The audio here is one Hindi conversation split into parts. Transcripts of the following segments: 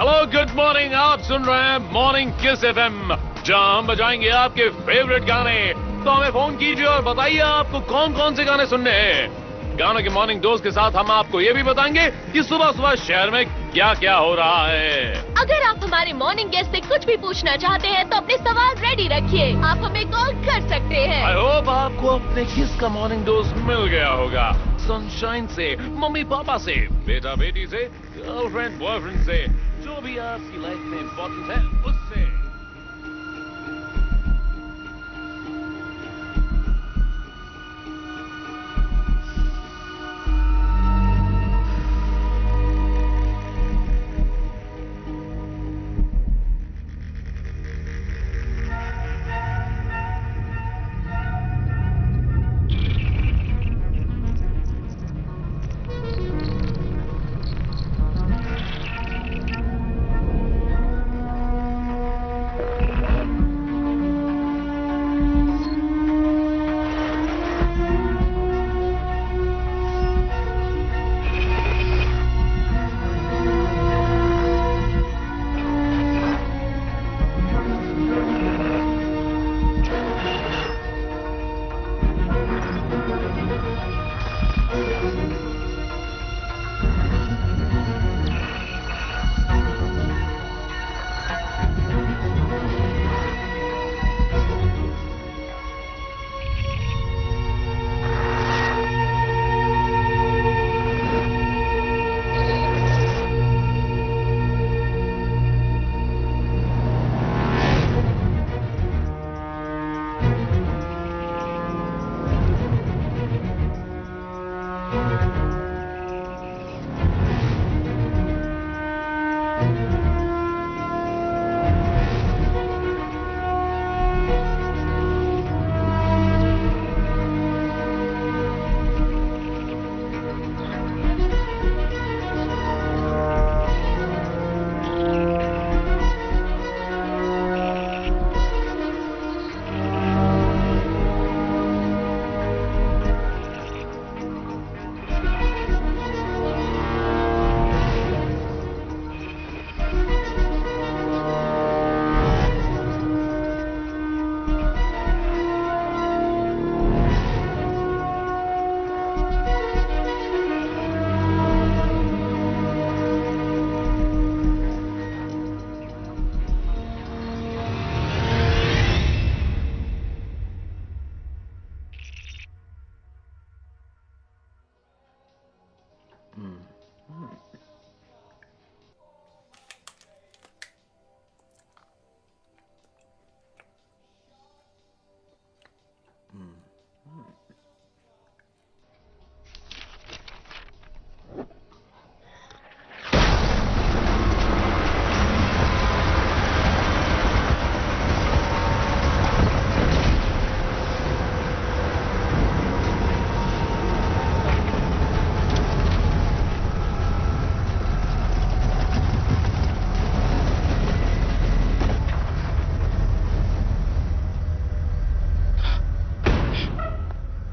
हेलो गुड मॉर्निंग, आप सुन रहे हैं मॉर्निंग किस एफएम, जहां हम बजाएंगे आपके फेवरेट गाने। तो हमें फोन कीजिए और बताइए आपको कौन कौन से गाने सुनने हैं। गानों के मॉर्निंग डोज के साथ हम आपको ये भी बताएंगे कि सुबह सुबह शहर में क्या क्या हो रहा है। अगर आप हमारे मॉर्निंग गेस्ट से कुछ भी पूछना चाहते हैं तो अपने सवाल रेडी रखिए, आप हमें कॉल कर सकते हैं। आई होप आपको अपने किस का मॉर्निंग डोज मिल गया होगा। सनशाइन से, मम्मी पापा से, बेटा बेटी से, गर्लफ्रेंड बॉयफ्रेंड से, जो भी आपकी लाइफ में इम्पोर्टेंट है उससे।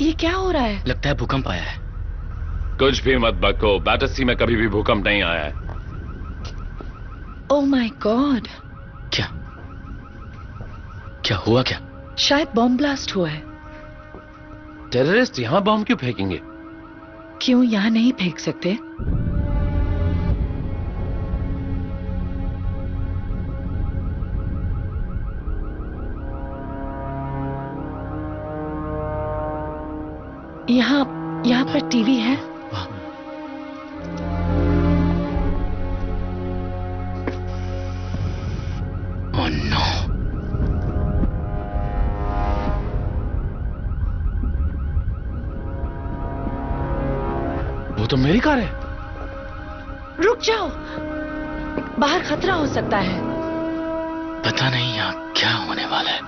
ये क्या हो रहा है? लगता है भूकंप आया है। कुछ भी मत बको, बैटर्सी में कभी भी भूकंप नहीं आया है। ओह माय गॉड! क्या क्या हुआ? क्या शायद बॉम्ब ब्लास्ट हुआ है। टेररिस्ट यहाँ बॉम्ब क्यों फेंकेंगे? क्यों यहाँ नहीं फेंक सकते? यहाँ पर टीवी है। Oh no! वो तो मेरी कार है। रुक जाओ, बाहर खतरा हो सकता है। पता नहीं यहाँ क्या होने वाला है।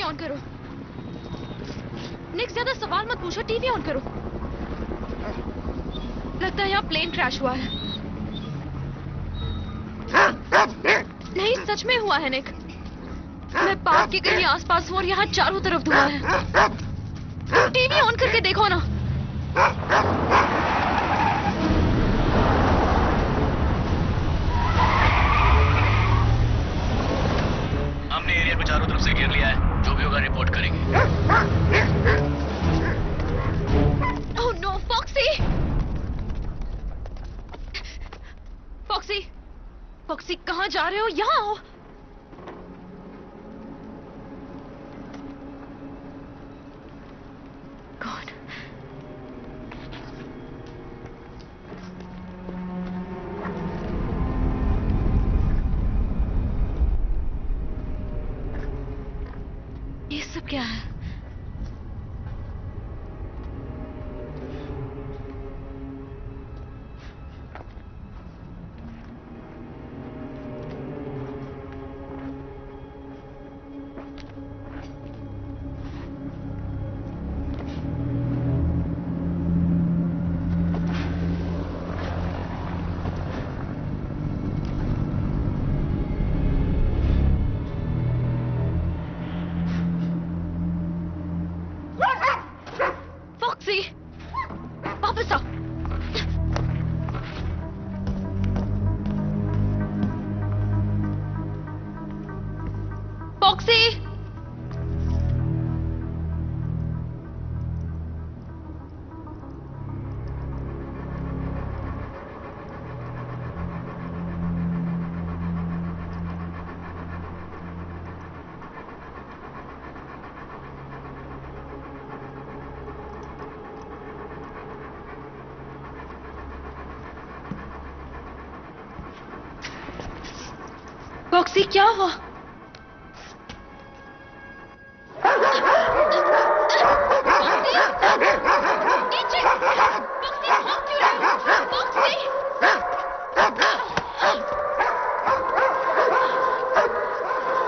ऑन करो। निक, ज्यादा सवाल मत पूछो, टीवी ऑन करो। लगता है यहाँ प्लेन क्रैश हुआ है। नहीं, सच में हुआ है निक। मैं पार्क के कहीं आसपास हूँ और यहाँ चारों तरफ धुआं है। तुम टीवी ऑन करके देखो ना। हमने एरिया को चारों तरफ से घेर लिया है, जो भी होगा रिपोर्ट करेंगे। Oh no, foxy! Foxy! Foxy, कहाँ जा रहे हो? यहाँ आओ। God. ये सब क्या है? फॉक्सी, वापस आओ। फॉक्सी! फॉक्सी, क्या हुआ? नीचे! फॉक्सी, भाग क्यों रहे हो? फॉक्सी!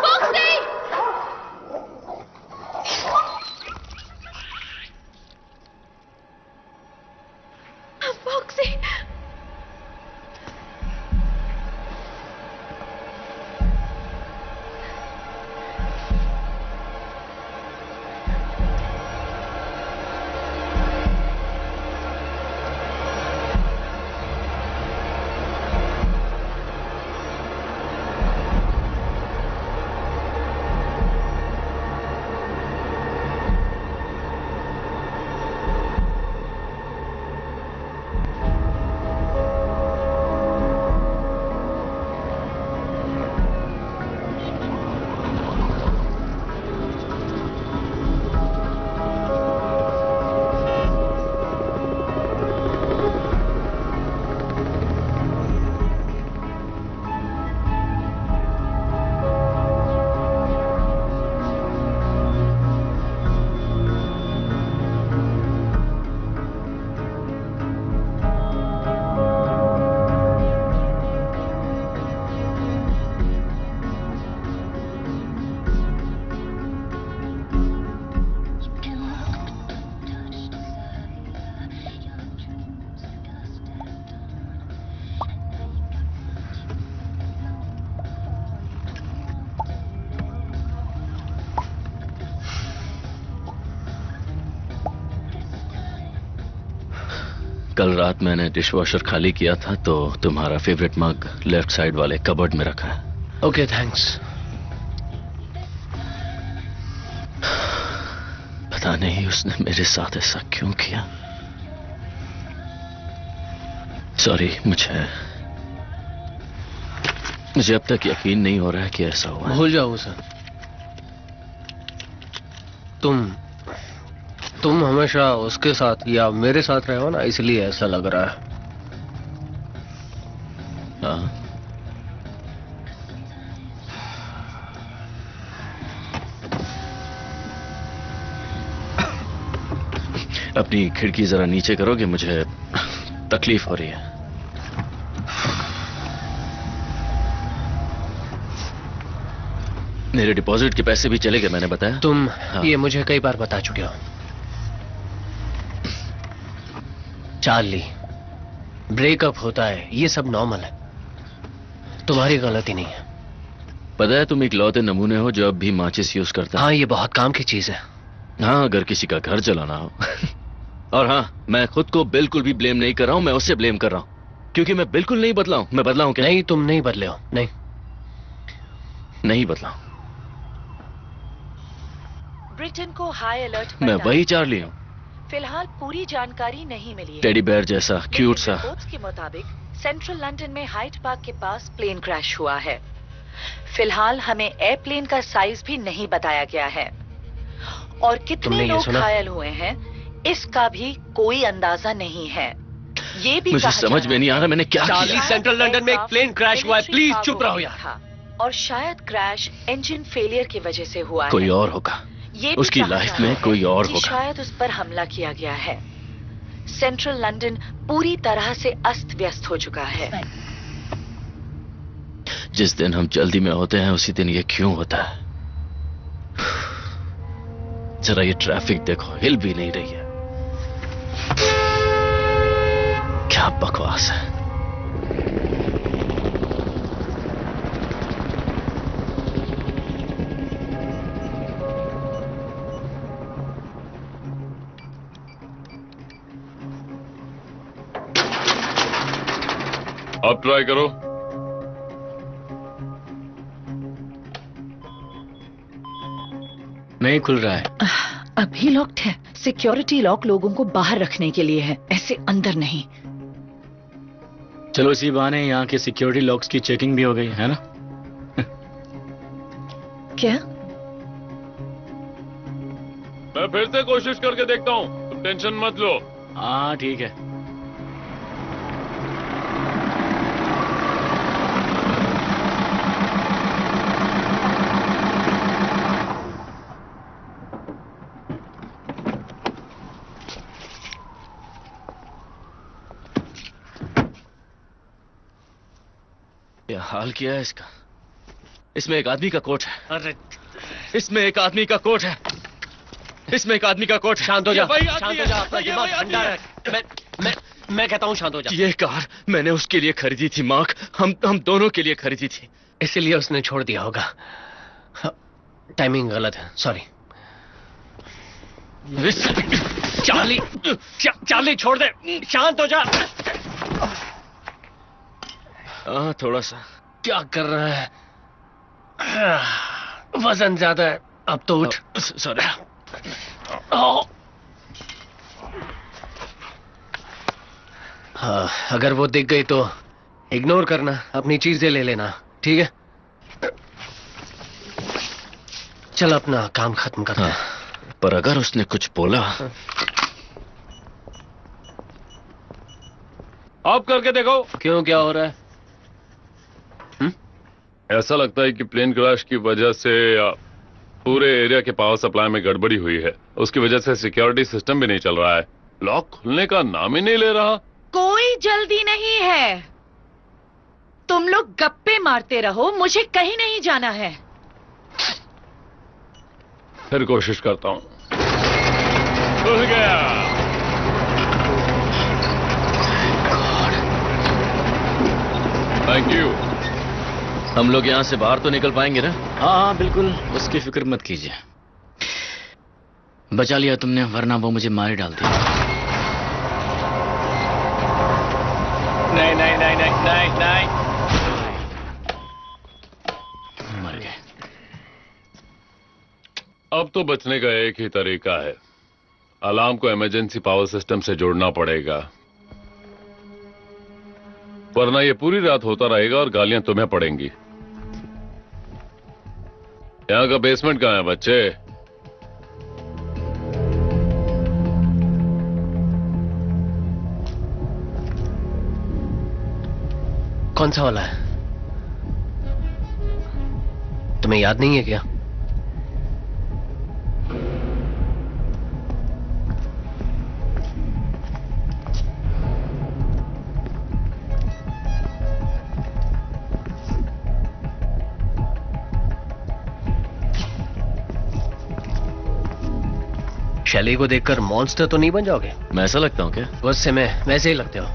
फॉक्सी! फॉक्सी! कल रात मैंने डिशवॉशर खाली किया था तो तुम्हारा फेवरेट मग लेफ्ट साइड वाले कबर्ड में रखा है। Okay, thanks. पता नहीं उसने मेरे साथ ऐसा क्यों किया। सॉरी, मुझे अब तक यकीन नहीं हो रहा है कि ऐसा हुआ है। भूल जाओ उसे। तुम हमेशा उसके साथ या मेरे साथ रहे हो ना, इसलिए ऐसा लग रहा है। हाँ, अपनी खिड़की जरा नीचे करोगे, मुझे तकलीफ हो रही है। मेरे डिपॉजिट के पैसे भी चले गए, मैंने बताया। तुम हाँ। ये मुझे कई बार बता चुके हो। चार्ली, ब्रेकअप होता है, ये सब नॉर्मल है, तुम्हारी गलती नहीं है। पता है तुम इकलौते नमूने हो जो अब भी माचिस यूज करता है। हाँ, ये बहुत काम की चीज है। हाँ, अगर किसी का घर चलाना हो। और हाँ, मैं खुद को बिल्कुल भी ब्लेम नहीं कर रहा हूं, मैं उसे ब्लेम कर रहा हूं, क्योंकि मैं बिल्कुल नहीं बदला हूं। मैं बदला हूं क्या? नहीं, तुम नहीं बदले हो। नहीं, नहीं बदला हूं। ब्रिटेन को हाई अलर्ट पर मैं डाला वही गया चार्ली है। हूं, फिलहाल पूरी जानकारी नहीं मिली है। टेडी बेयर जैसा लेकिन क्यूट सा। रिपोर्ट्स के मुताबिक सेंट्रल लंदन में हाइट पार्क के पास प्लेन क्रैश हुआ है। फिलहाल हमें एयरप्लेन का साइज भी नहीं बताया गया है और कितने तुमने ये लोग सुना? घायल हुए हैं इसका भी कोई अंदाजा नहीं है। ये भी मुझे कहा समझ जा में नहीं आ रहा मैंने क्या चार्ली, किया। सेंट्रल लंदन में एक प्लेन क्रैश हुआ है, प्लीज चुप रहो यार। था और शायद क्रैश इंजन फेलियर की वजह से हुआ कोई है। और होगा, ये भी उसकी कहा लाइफ जा में रहा है कोई और कि होगा। शायद उस पर हमला किया गया है। सेंट्रल लंदन पूरी तरह से अस्त व्यस्त हो चुका है। जिस दिन हम जल्दी में होते हैं उसी दिन ये क्यों होता है? जरा ये ट्रैफिक देखो, हिल भी नहीं रही है। क्या बकवास है। अब ट्राई करो। नहीं खुल रहा है। अभी लॉक्ड है। सिक्योरिटी लॉक लोगों को बाहर रखने के लिए है, ऐसे अंदर नहीं। चलो इसी बहाने यहाँ के सिक्योरिटी लॉक्स की चेकिंग भी हो गई है ना। क्या? मैं फिर से कोशिश करके देखता हूँ, तुम टेंशन मत लो। हाँ ठीक है। क्या हाल किया है इसका। इसमें एक आदमी का कोट है। अरे इसमें एक आदमी का कोट है। इसमें एक आदमी का कोट है। शांत हो जा, ये वही आदमी शांत हो है, जा, अपना ये दिमाग वही ठंडा आदमी रख। मैं कहता हूँ शांत हो जा। ये कार मैंने उसके लिए खरीदी थी मार्क, हम दोनों के लिए खरीदी थी। इसीलिए उसने छोड़ दिया होगा। टाइमिंग गलत है, सॉरी। चार्ली, चार्ली छोड़ दे, शांत हो जा। हाँ थोड़ा सा। क्या कर रहा है? वजन ज्यादा है, अब तो उठ। सॉरी। हाँ, अगर वो दिख गई तो इग्नोर करना, अपनी चीजें ले लेना, ठीक है? चल अपना काम खत्म करते हैं। पर अगर उसने कुछ बोला। आप करके देखो। क्यों, क्या हो रहा है? ऐसा लगता है कि प्लेन क्रैश की वजह से पूरे एरिया के पावर सप्लाई में गड़बड़ी हुई है। उसकी वजह से सिक्योरिटी सिस्टम भी नहीं चल रहा है। लॉक खुलने का नाम ही नहीं ले रहा। कोई जल्दी नहीं है, तुम लोग गप्पे मारते रहो, मुझे कहीं नहीं जाना है। फिर कोशिश करता हूँ। खुल गया। Thank you. हम लोग यहाँ से बाहर तो निकल पाएंगे ना? हाँ हाँ बिल्कुल, उसकी फिक्र मत कीजिए। बचा लिया तुमने, वरना वो मुझे मार ही डालती। नहीं नहीं नहीं नहीं नहीं नहीं। मर गए। अब तो बचने का एक ही तरीका है, अलार्म को इमरजेंसी पावर सिस्टम से जोड़ना पड़ेगा, वरना ये पूरी रात होता रहेगा और गालियां तुम्हें पड़ेंगी। यहाँ का बेसमेंट कहाँ है बच्चे? कौन सा वाला है? तुम्हें याद नहीं है क्या? शैली को देखकर मॉन्स्टर तो नहीं बन जाओगे? मैं ऐसा लगता हूँ क्या? गुस्से में वैसे ही लगते हो।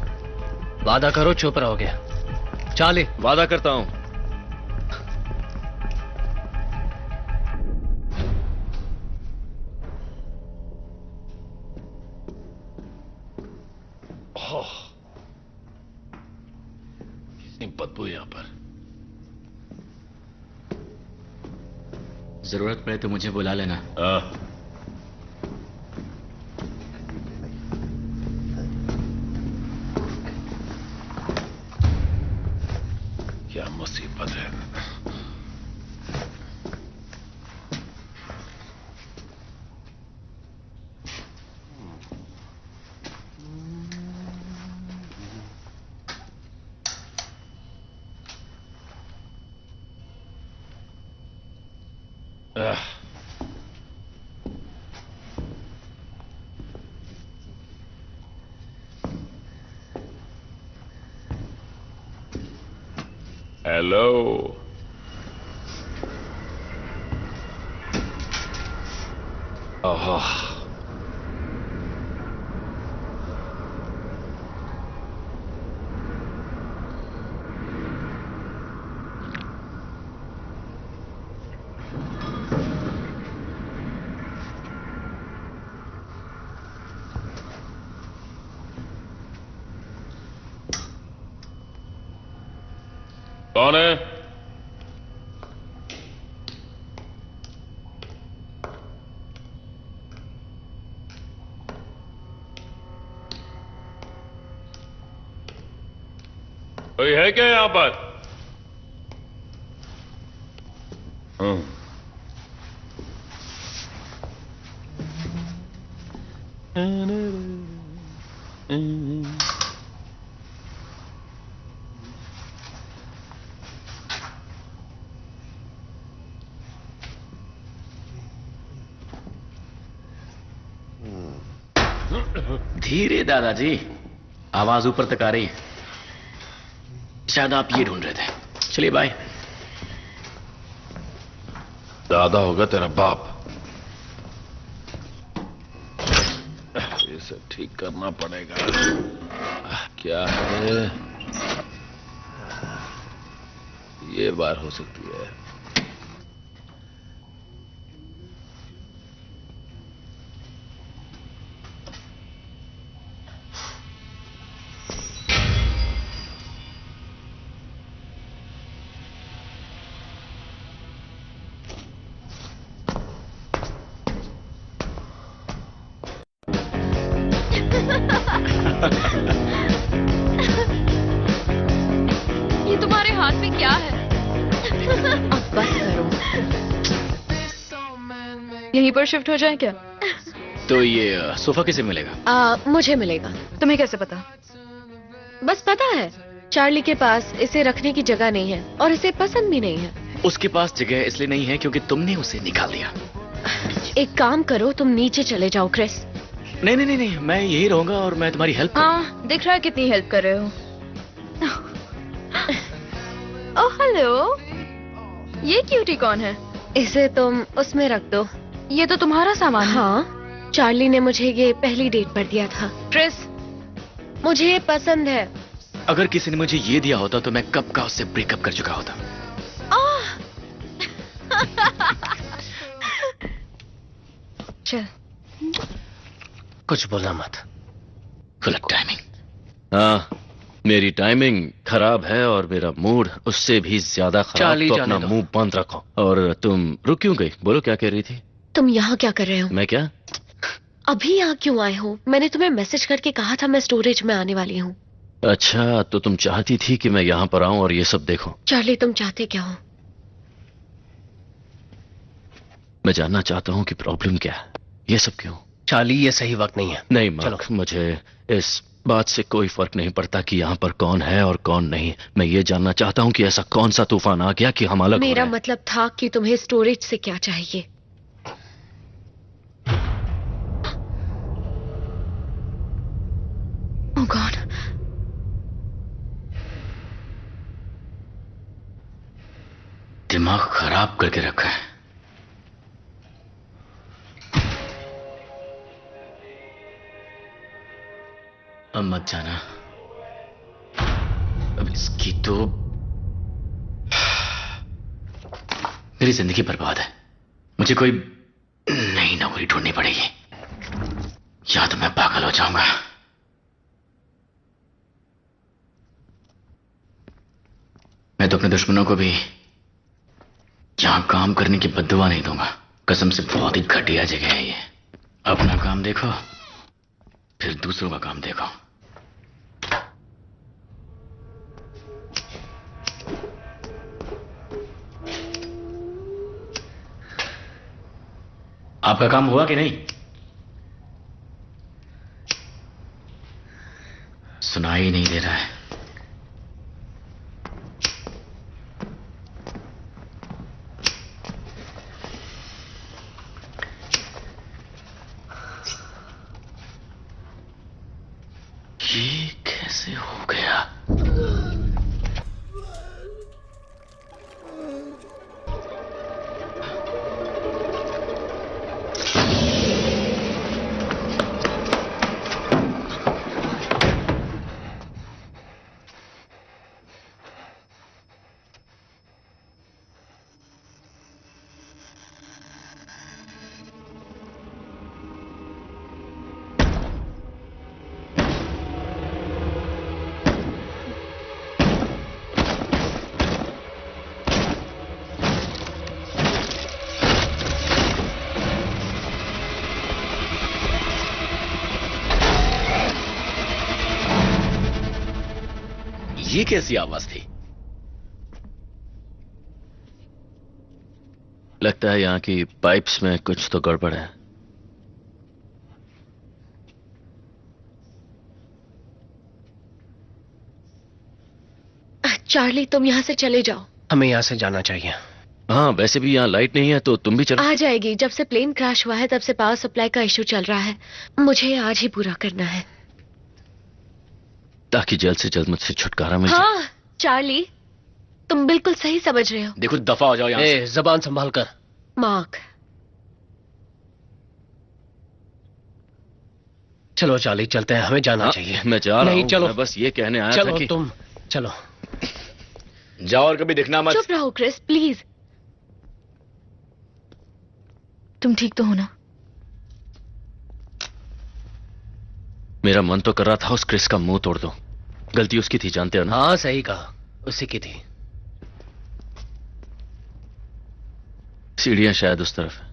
वादा करो चुप रहोगे। चार्ली, वादा करता हूँ। कितनी बदबू यहां पर। जरूरत पड़े तो मुझे बुला लेना। क्या मुसीबत है। हेलो। ओह, कौन है? कोई है क्या यहां पर? धीरे दादाजी, आवाज ऊपर तक आ रही है। शायद आप ये ढूंढ रहे थे। चलिए बाय। दादा होगा तेरा बाप। इसे ठीक करना पड़ेगा। क्या है? ये बार हो सकती है। ये तुम्हारे हाथ में क्या है? अब बस करो। यहीं पर शिफ्ट हो जाए क्या? तो ये सोफा किसे मिलेगा? मुझे मिलेगा। तुम्हें कैसे पता? बस पता है, चार्ली के पास इसे रखने की जगह नहीं है और इसे पसंद भी नहीं है। उसके पास जगह इसलिए नहीं है क्योंकि तुमने उसे निकाल दिया। एक काम करो, तुम नीचे चले जाओ क्रिस। नहीं नहीं नहीं नहीं, मैं यही रहूंगा और मैं तुम्हारी हेल्प हाँ, दिख रहा है कितनी हेल्प कर रहे हो। ओह हेलो, ये क्यूटी कौन है? इसे तुम उसमें रख दो। ये तो तुम्हारा सामान है। हाँ, चार्ली ने मुझे ये पहली डेट पर दिया था। ट्रिस, मुझे ये पसंद है। अगर किसी ने मुझे ये दिया होता तो मैं कब का उससे ब्रेकअप कर चुका होता। चल। कुछ बोलना मत। गलत टाइमिंग। हाँ, मेरी टाइमिंग खराब है और मेरा मूड उससे भी ज्यादा खराब। चार्ली, तो जाने अपना दो। मुंह बंद रखो। और तुम रुक क्यों गई? बोलो क्या कह रही थी? तुम यहाँ क्या कर रहे हो? मैं क्या? अभी यहाँ क्यों आए हो? मैंने तुम्हें मैसेज करके कहा था मैं स्टोरेज में आने वाली हूँ। अच्छा, तो तुम चाहती थी कि मैं यहाँ पर आऊं और ये सब देखूं? चार्ली, तुम चाहते क्या हो? मैं जानना चाहता हूँ कि प्रॉब्लम क्या है, ये सब क्यों? चार्ली, ये सही वक्त नहीं है। नहीं चलो। मार्क, मुझे इस बात से कोई फर्क नहीं पड़ता कि यहाँ पर कौन है और कौन नहीं। मैं ये जानना चाहता हूँ कि ऐसा कौन सा तूफान आ गया कि हम अलग हो मेरा गए। मतलब था कि तुम्हें स्टोरेज से क्या चाहिए। ओह गॉड, दिमाग खराब करके रखा है। मत जाना। अब इसकी तो मेरी जिंदगी बर्बाद है। मुझे कोई नई नौकरी ढूंढनी पड़ेगी, या तो मैं पागल हो जाऊंगा। मैं तो अपने दुश्मनों को भी यहां काम करने की बद्दुआ नहीं दूंगा। कसम से बहुत ही घटिया जगह है ये। अपना काम देखो, फिर दूसरों का काम देखो। आपका काम हुआ कि नहीं? सुनाई नहीं दे रहा है। ये कैसे हो गया? ये कैसी आवाज थी? लगता है यहाँ की पाइप्स में कुछ तो गड़बड़ है। चार्ली, तुम यहाँ से चले जाओ। हमें यहाँ से जाना चाहिए। हाँ, वैसे भी यहाँ लाइट नहीं है तो तुम भी चलो। आ जाएगी। जब से प्लेन क्रैश हुआ है तब से पावर सप्लाई का इशू चल रहा है। मुझे आज ही पूरा करना है, ताकि जल्द से जल्द मुझसे छुटकारा मिल जाए। हाँ चार्ली, तुम बिल्कुल सही समझ रहे हो। देखो, दफा हो जाओ यहाँ से। जबान संभाल कर। मार्क, चलो चार्ली, चलते हैं, हमें जाना चाहिए। मैं जा रहा नहीं, हूँ। चलो। मैं बस ये कहने आया चलो था कि तुम चलो। जाओ और कभी दिखना मत। चुप रहो क्रिस, प्लीज। तुम ठीक तो हो ना? मेरा मन तो कर रहा था उस क्रिस का मुंह तोड़ दूं। गलती उसकी थी, जानते हो ना? हाँ सही कहा, उसी की थी। सीढ़ियां शायद उस तरफ है।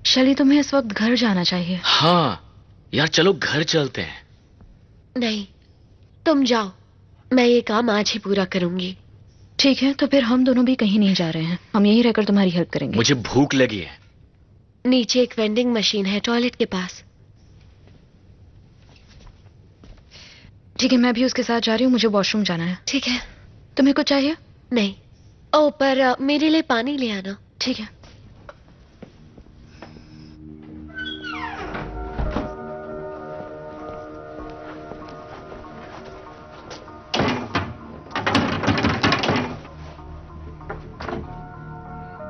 शैली, तुम्हें इस वक्त घर जाना चाहिए। हाँ यार, चलो घर चलते हैं। नहीं, तुम जाओ, मैं ये काम आज ही पूरा करूंगी। ठीक है, तो फिर हम दोनों भी कहीं नहीं जा रहे हैं। हम यहीं रहकर तुम्हारी हेल्प करेंगे। मुझे भूख लगी है। नीचे एक वेंडिंग मशीन है, टॉयलेट के पास। ठीक है, मैं भी उसके साथ जा रही हूँ। मुझे वॉशरूम जाना है। ठीक है। तुम्हें कुछ चाहिए? नहीं। ओ, पर मेरे लिए पानी ले आना। ठीक है।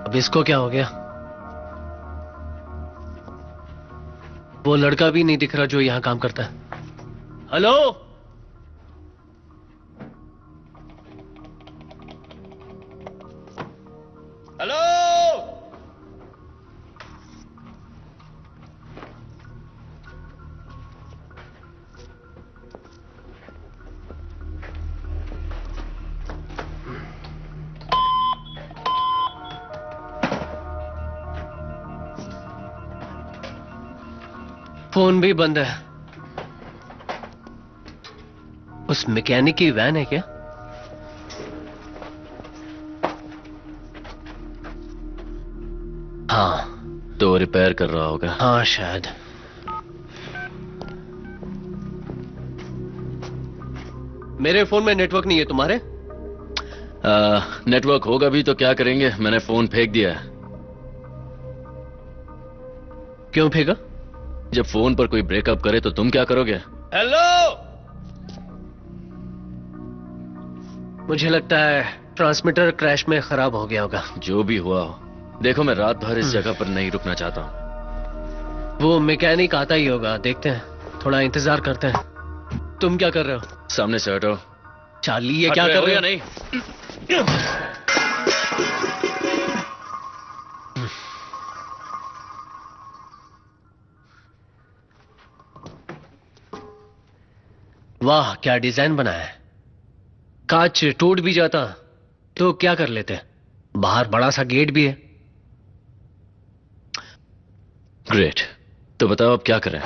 अब इसको क्या हो गया? वो लड़का भी नहीं दिख रहा जो यहां काम करता है। Hello, hello. फोन भी बंद है। उस मैकेनिक की वैन है क्या? हाँ, तो रिपेयर कर रहा होगा। हाँ शायद। मेरे फोन में नेटवर्क नहीं है, तुम्हारे? नेटवर्क होगा भी तो क्या करेंगे, मैंने फोन फेंक दिया है। क्यों फेंका? जब फोन पर कोई ब्रेकअप करे तो तुम क्या करोगे? हेलो, मुझे लगता है ट्रांसमीटर क्रैश में खराब हो गया होगा। जो भी हुआ हो, देखो मैं रात भर इस जगह पर नहीं रुकना चाहता हूँ। वो मैकेनिक आता ही होगा, देखते हैं, थोड़ा इंतजार करते हैं। तुम क्या कर रहे हो? सामने से हटो। चार्ली ये क्या कर रहे या हो? नहीं? वाह क्या डिजाइन बनाया है। कांच टूट भी जाता तो क्या कर लेते, बाहर बड़ा सा गेट भी है। ग्रेट, तो बताओ अब क्या करें?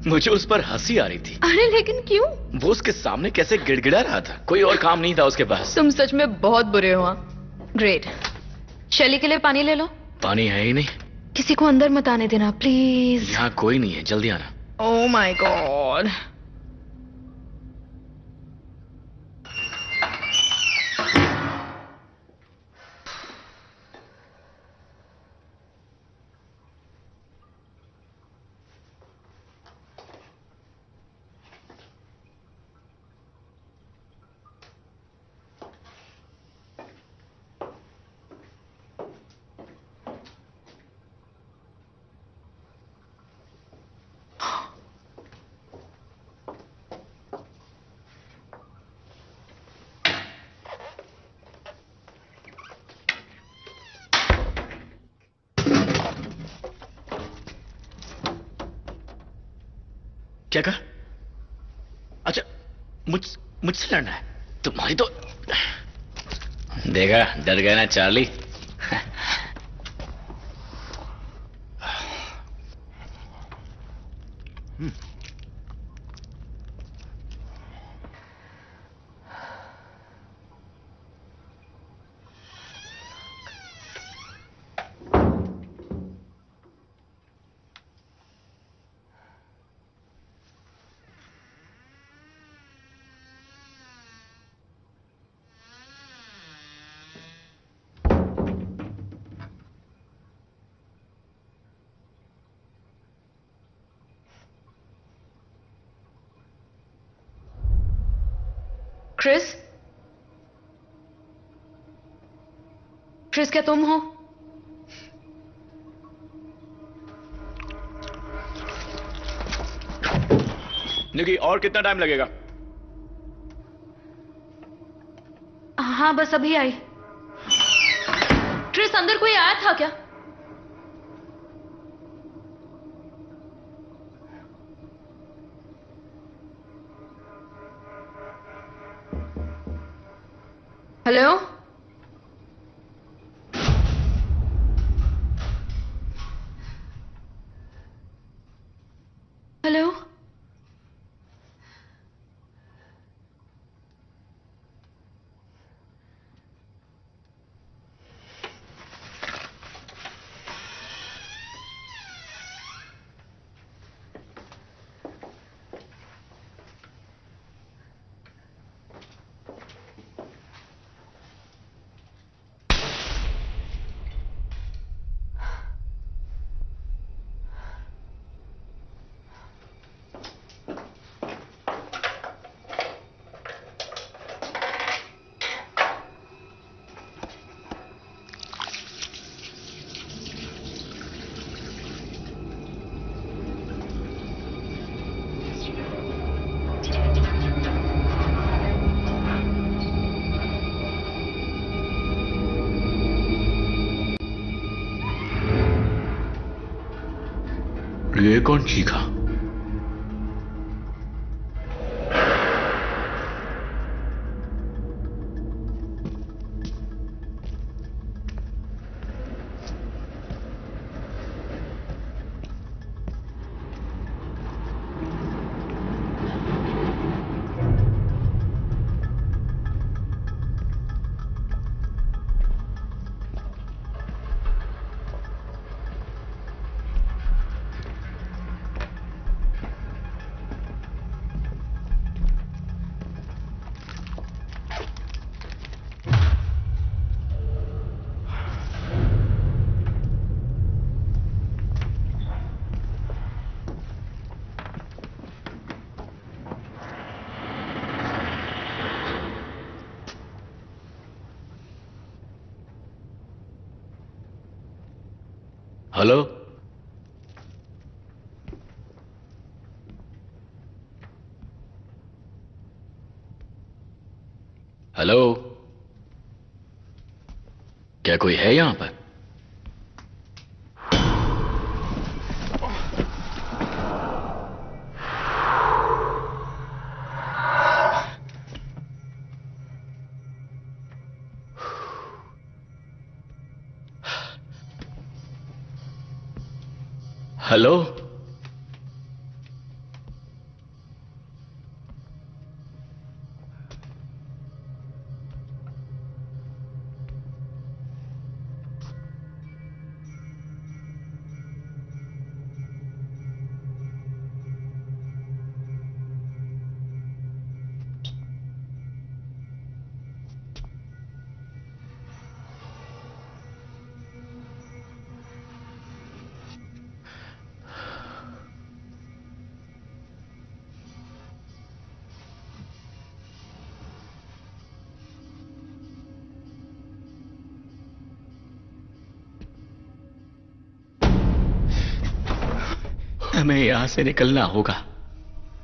मुझे उस पर हंसी आ रही थी। अरे लेकिन क्यों? वो उसके सामने कैसे गिड़गिड़ा रहा था, कोई और काम नहीं था उसके पास। तुम सच में बहुत बुरे हो। ग्रेट, शैली के लिए पानी ले लो। पानी है ही नहीं। किसी को अंदर मत आने देना प्लीज। यहाँ कोई नहीं है, जल्दी आना। ओह माय गॉड। क्या कहा? अच्छा, मुझसे लड़ना है? तुम्हारी तो देखा, डर गया ना चार्ली। क्रिस, क्रिस क्या तुम हो? निकी, और कितना टाइम लगेगा? हाँ बस अभी आई। क्रिस अंदर कोई आया था क्या? हेलो? हेलो? ये कौन चीखा? हेलो? हेलो? क्या कोई है यहां पर? हेलो? हमें यहां से निकलना होगा।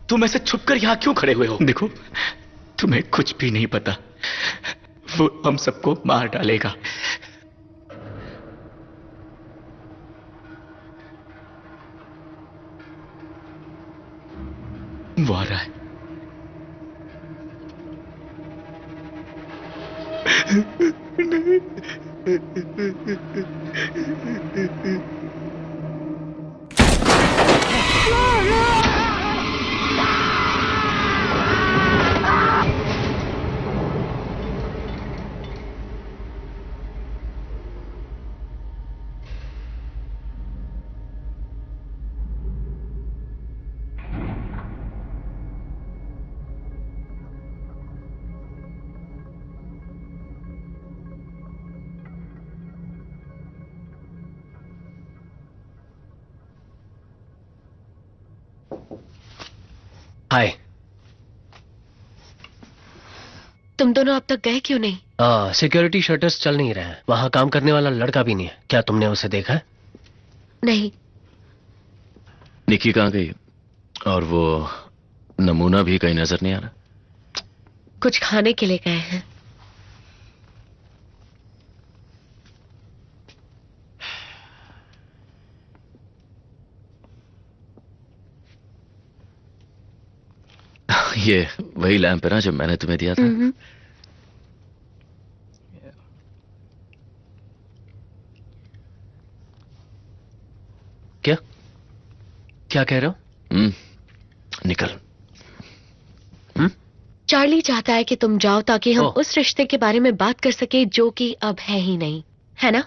तुम ऐसे छुपकर यहां क्यों खड़े हुए हो? देखो, तुम्हें कुछ भी नहीं पता। वो हम सबको मार डालेगा। वो आ रहा है। हाय। तुम दोनों अब तक गए क्यों नहीं? सिक्योरिटी शटर्स चल नहीं रहे हैं। वहां काम करने वाला लड़का भी नहीं है। क्या तुमने उसे देखा है? नहीं। निकी कहाँ गई? और वो नमूना भी कहीं नजर नहीं आ रहा। कुछ खाने के लिए गए हैं। ये वही लैंप है ना जो मैंने तुम्हें दिया था? क्या क्या कह रहे हो? निकल। चार्ली चाहता है कि तुम जाओ ताकि हम उस रिश्ते के बारे में बात कर सके जो कि अब है ही नहीं, है ना?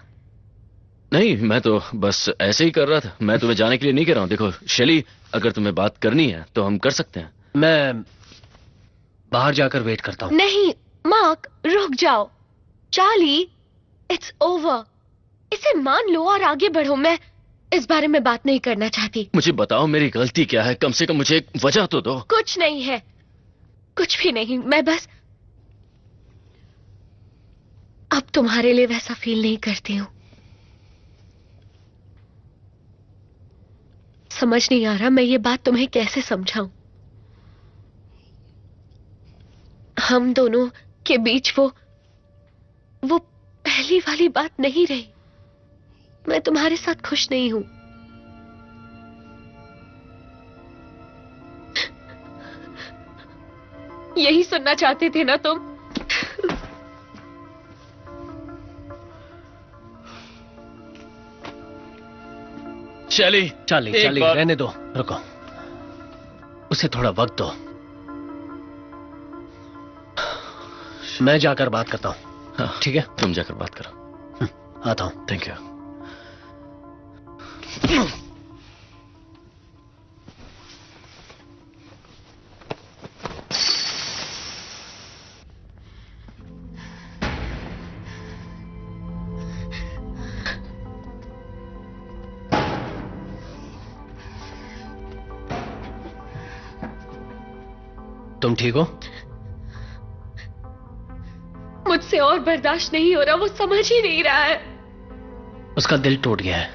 नहीं, मैं तो बस ऐसे ही कर रहा था। मैं तुम्हें जाने के लिए नहीं कह रहा हूं। देखो शेली, अगर तुम्हें बात करनी है तो हम कर सकते हैं। मैं बाहर जाकर वेट करता हूं। नहीं मार्क, रुक जाओ। Charlie, it's over. इसे मान लो और आगे बढ़ो। मैं इस बारे में बात नहीं करना चाहती। मुझे बताओ मेरी गलती क्या है? कम से कम मुझे एक वजह तो दो। कुछ नहीं है, कुछ भी नहीं। मैं बस अब तुम्हारे लिए वैसा फील नहीं करती हूं। समझ नहीं आ रहा मैं ये बात तुम्हें कैसे समझाऊं। हम दोनों के बीच वो पहली वाली बात नहीं रही। मैं तुम्हारे साथ खुश नहीं हूं। यही सुनना चाहते थे ना तुम? शेली, चार्ली रहने दो, रुको। उसे थोड़ा वक्त दो। मैं जाकर बात करता हूं। ठीक है? तुम जाकर बात करो। आता हूं। Thank you. तुम ठीक हो? मुझसे और बर्दाश्त नहीं हो रहा। वो समझ ही नहीं रहा है। उसका दिल टूट गया है।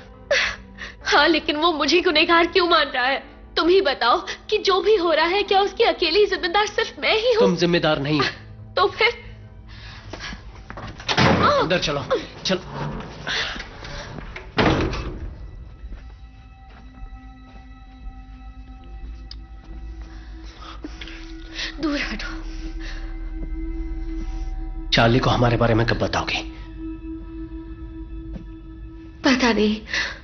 हाँ, लेकिन वो मुझे गुनहगार क्यों मान रहा है? तुम ही बताओ कि जो भी हो रहा है क्या उसकी अकेली जिम्मेदार सिर्फ मैं ही हूँ? तुम जिम्मेदार नहीं हो। तो फिर अंदर चलो, चलो। दूर हटो। चार्ली को हमारे बारे में कब बताओगी? पता नहीं,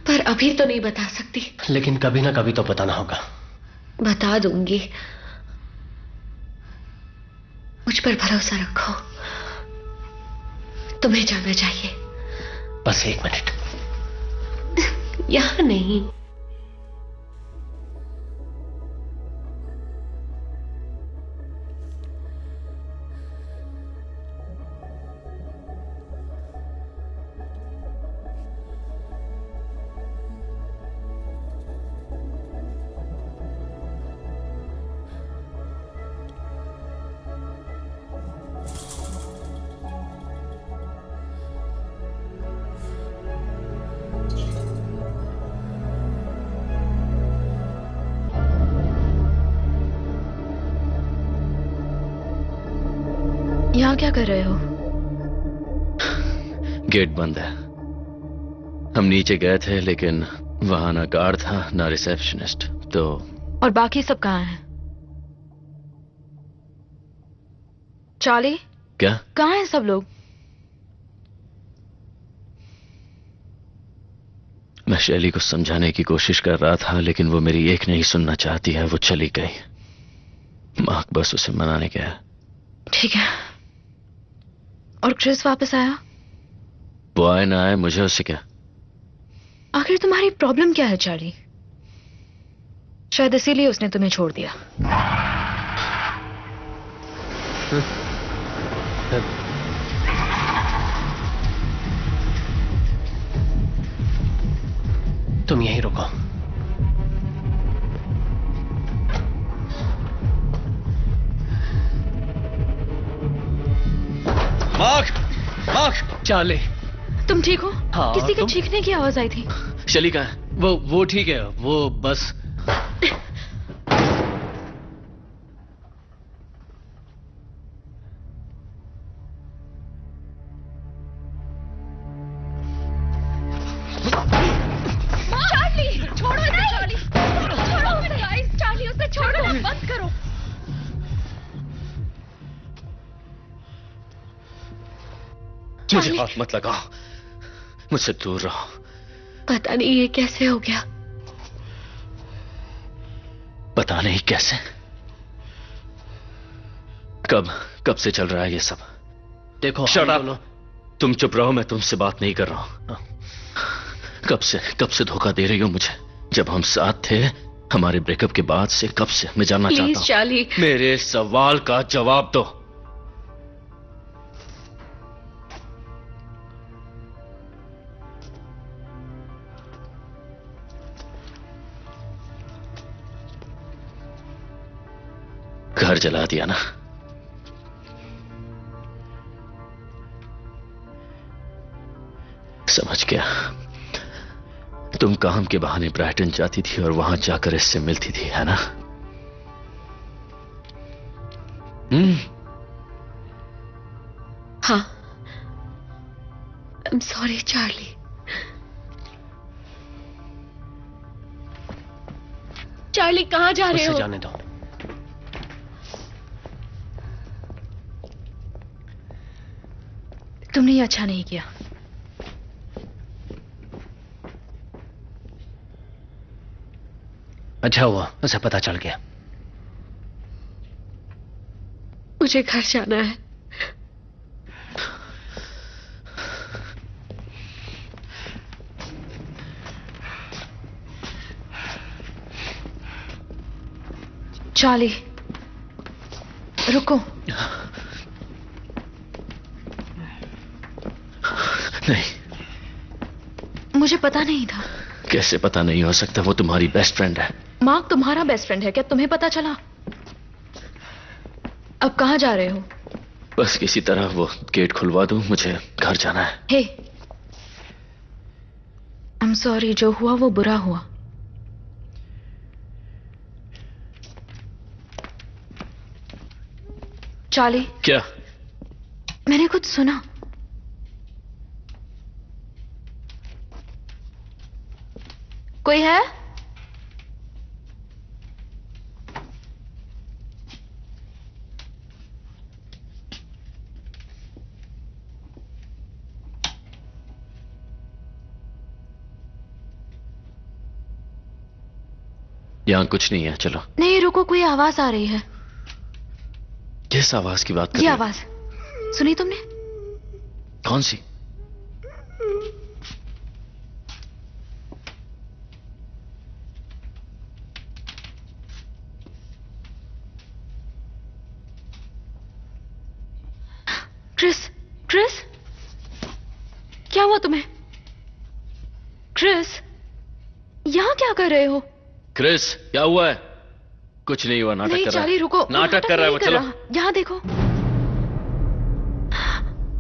पर अभी तो नहीं बता सकती। लेकिन कभी ना कभी तो बताना होगा। बता दूंगी, मुझ पर भरोसा रखो। तुम्हें जाना चाहिए। बस 1 मिनट। यहां नहीं। यहाँ क्या कर रहे हो? गेट बंद है। हम नीचे गए थे लेकिन वहां ना गार्ड था ना रिसेप्शनिस्ट, तो। और बाकी सब कहाँ हैं? चार्ली, क्या? कहाँ हैं सब लोग? मैं शैली को समझाने की कोशिश कर रहा था लेकिन वो मेरी एक नहीं सुनना चाहती है। वो चली गई। मार्क बस उसे मनाने गया। ठीक है। और क्रिस वापस आया? वो आए ना आए, मुझे उससे क्या? आखिर तुम्हारी प्रॉब्लम क्या है चार्ली? शायद इसीलिए उसने तुम्हें छोड़ दिया। तुम यहीं रुको। मार्क! मार्क! चार्ली, तुम ठीक हो? हाँ, किसी के तुम? चीखने की आवाज आई थी। शैली कहाँ है? वो ठीक है। वो बस चार्ली, छोड़ो इसे। चार्ली, छोड़ो उसे। चार्ली, उसे छोड़ो। बंद करो। मुझे चार्ली। हाथ मत लगाओ। मुझसे दूर रहो। पता नहीं ये कैसे हो गया। पता नहीं कैसे। कब से चल रहा है ये सब? देखो, Shut हम up! दोनों। तुम चुप रहो, मैं तुमसे बात नहीं कर रहा हूं। कब से धोखा दे रही हो मुझे? जब हम साथ थे, हमारे ब्रेकअप के बाद से, कब से? मैं जानना चाहता प्लीज हूं। चार्ली। मेरे सवाल का जवाब दो। घर जला दिया ना? समझ गया। तुम काम के बहाने ब्राइटन जाती थी और वहां जाकर इससे मिलती थी, है ना? हाँ। I'm sorry, Charlie. चार्ली, कहाँ जा रहे उसे हो? जाने दो। तुमने ये अच्छा नहीं किया। अच्छा हुआ उसे पता चल गया। मुझे घर जाना है। चार्ली, रुको। नहीं। मुझे पता नहीं था। कैसे पता नहीं हो सकता? वो तुम्हारी बेस्ट फ्रेंड है। मार्क तुम्हारा बेस्ट फ्रेंड है, क्या तुम्हें पता चला? अब कहाँ जा रहे हो? बस किसी तरह वो गेट खुलवा दूं, मुझे घर जाना है। हे, I'm sorry, जो हुआ वो बुरा हुआ। चार्ली, क्या? मैंने कुछ सुना। कोई है? यहां कुछ नहीं है, चलो। नहीं रुको, कोई आवाज आ रही है। किस आवाज की बात कर ये रहे हो? आवाज सुनी तुमने? कौन सी? क्रिस, क्रिस, क्या हुआ तुम्हें? क्रिस, यहां क्या कर रहे हो? क्रिस, क्या हुआ है? कुछ नहीं हुआ, नाटक नहीं कर रहा है। चार्ली रुको, नाटक कर रहा है वो, चलो। यहां देखो।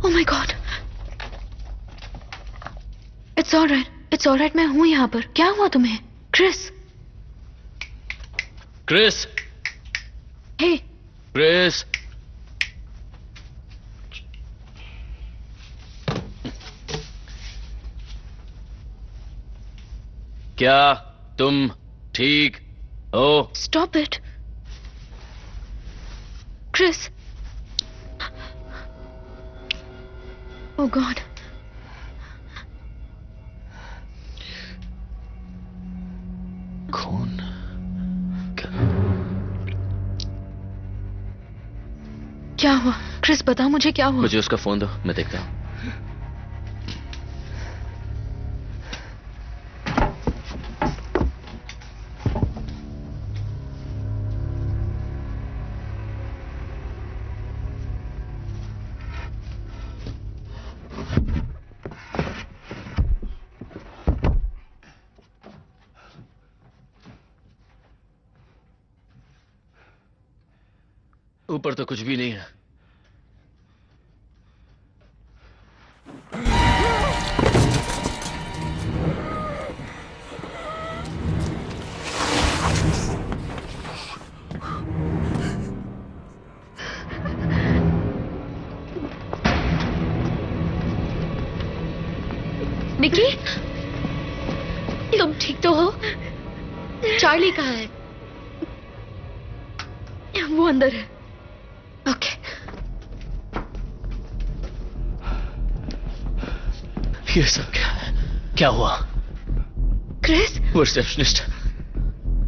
Oh my God. It's alright, मैं हूं यहां पर। क्या हुआ तुम्हें? Chris, Chris, hey, Chris. क्या तुम ठीक हो? Stop it. Chris, oh God. खून? क्या हुआ? क्रिस बता मुझे, क्या हुआ? मुझे उसका फोन दो, मैं देखता हूं। ऊपर तो कुछ भी नहीं है। निकी, तुम ठीक तो हो? चार्ली कहाँ है? वो अंदर है। ओके। ये सब क्या है? क्या हुआ? क्रिस, वो रिसेप्शनिस्ट,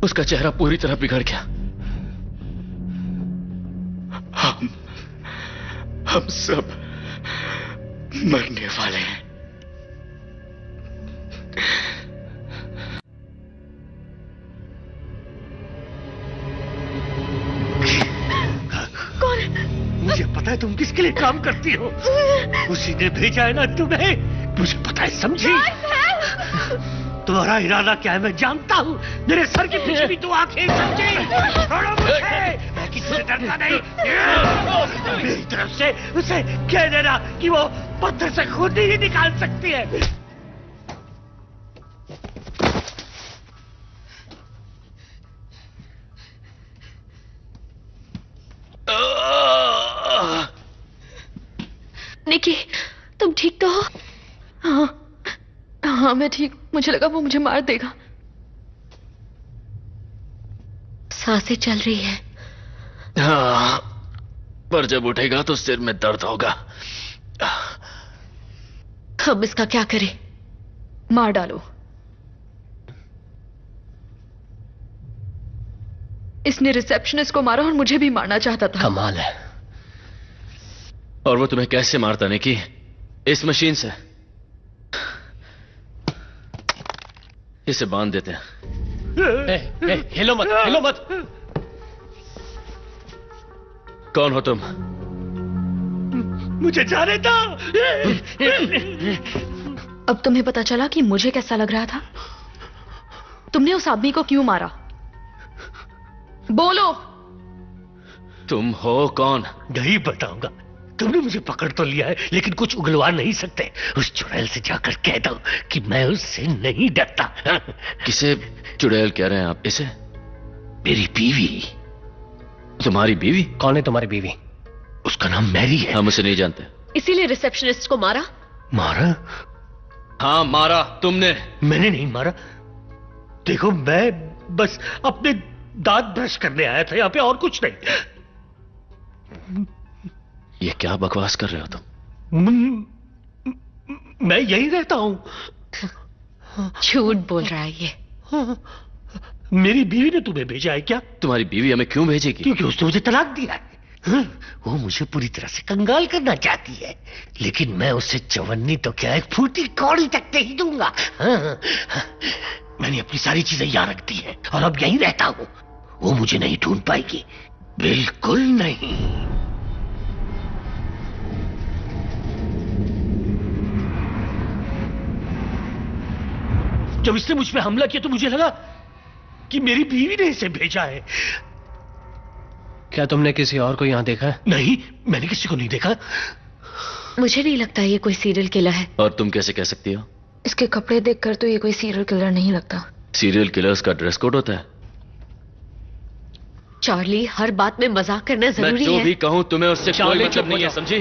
उसका चेहरा पूरी तरह बिगड़ गया। हम सब मरने वाले हैं। मुझे पता है तुम किसके लिए काम करती हो। उसी ने भेजा है ना तुम्हें। मुझे पता है, समझी? तुम्हारा इरादा क्या है मैं जानता हूँ। मेरे सर के पीछे भी दो आंखें, समझी? छोड़ो मुझे, मैं किसी से डरता नहीं। मेरी तरफ से उसे कह देना कि वो पत्थर से खुद ही निकाल सकती है। निकी, तुम ठीक तो हो? हाँ मैं ठीक। मुझे लगा वो मुझे मार देगा। सांसें चल रही है। हाँ, पर जब उठेगा तो सिर में दर्द होगा। हम इसका क्या करें? मार डालो। इसने रिसेप्शनिस्ट को मारा और मुझे भी मारना चाहता था। कमाल है। और वो तुम्हें कैसे मारता निकी? इस मशीन से। इसे बांध देते हैं। हिलो मत, हिलो मत। कौन हो तुम? मुझे जाने दो। अब तुम्हें पता चला कि मुझे कैसा लग रहा था? तुमने उस आदमी को क्यों मारा? बोलो। तुम हो कौन? नहीं बताऊंगा। तुमने मुझे पकड़ तो लिया है, लेकिन कुछ उगलवा नहीं सकते। उस चुड़ैल से जाकर कह दो कि मैं उससे नहीं डरता। किसे चुड़ैल कह रहे हैं आप? इसे? मेरी बीवी। तुम्हारी बीवी? कौन है तुम्हारी बीवी? उसका नाम मैरी है। हम उसे नहीं जानते। इसीलिए रिसेप्शनिस्ट को मारा? मारा? हाँ मारा। तुमने? मैंने नहीं मारा। देखो मैं बस अपने दांत ब्रश करने आया था यहाँ पे, और कुछ नहीं। ये क्या बकवास कर रहे हो तुम? मैं यही रहता हूं। झूठ बोल रहा है ये। मेरी बीवी ने तुम्हें भेजा है क्या? तुम्हारी बीवी हमें क्यों भेजेगी? क्योंकि उसने मुझे तलाक दिया है। वो मुझे पूरी तरह से कंगाल करना चाहती है, लेकिन मैं उसे चवन्नी तो क्या, एक फूटी कौड़ी तक नहीं दूंगा। मैंने अपनी सारी चीजें यहां रख दी है और अब यहीं रहता हूं। वो मुझे नहीं ढूंढ पाएगी, बिल्कुल नहीं। जब इसने मुझ पे हमला किया तो मुझे लगा कि मेरी बीवी ने इसे भेजा है। क्या तुमने किसी और को यहां देखा है? नहीं, मैंने किसी को नहीं देखा। मुझे नहीं लगता ये कोई सीरियल किलर है। और तुम कैसे कह सकती हो? इसके कपड़े देखकर तो ये कोई सीरियल किलर नहीं लगता। सीरियल किलर्स का ड्रेस कोड होता है। चार्ली, हर बात में मजाक करना मैं जरूरी जो है। भी कहूं तुम्हें उससे कोई चार्ली, मतलब चुप हो नहीं है, जाओ। समझी?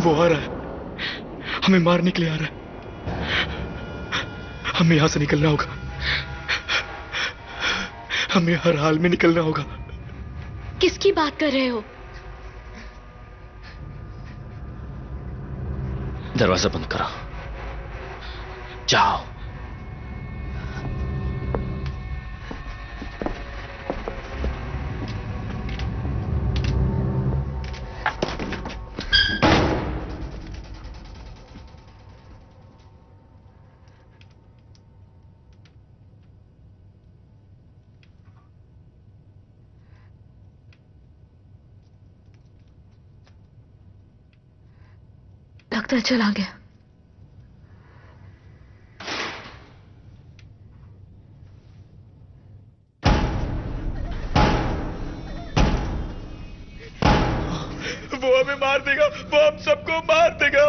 वो आ रहा है, हमें मारने के लिए आ रहा है। हमें यहां से निकलना होगा। हमें हर हाल में निकलना होगा। किसकी बात कर रहे हो? दरवाजा बंद करो, जाओ। लगता है चला गया। वो हमें मार देगा, वो हम सबको मार देगा।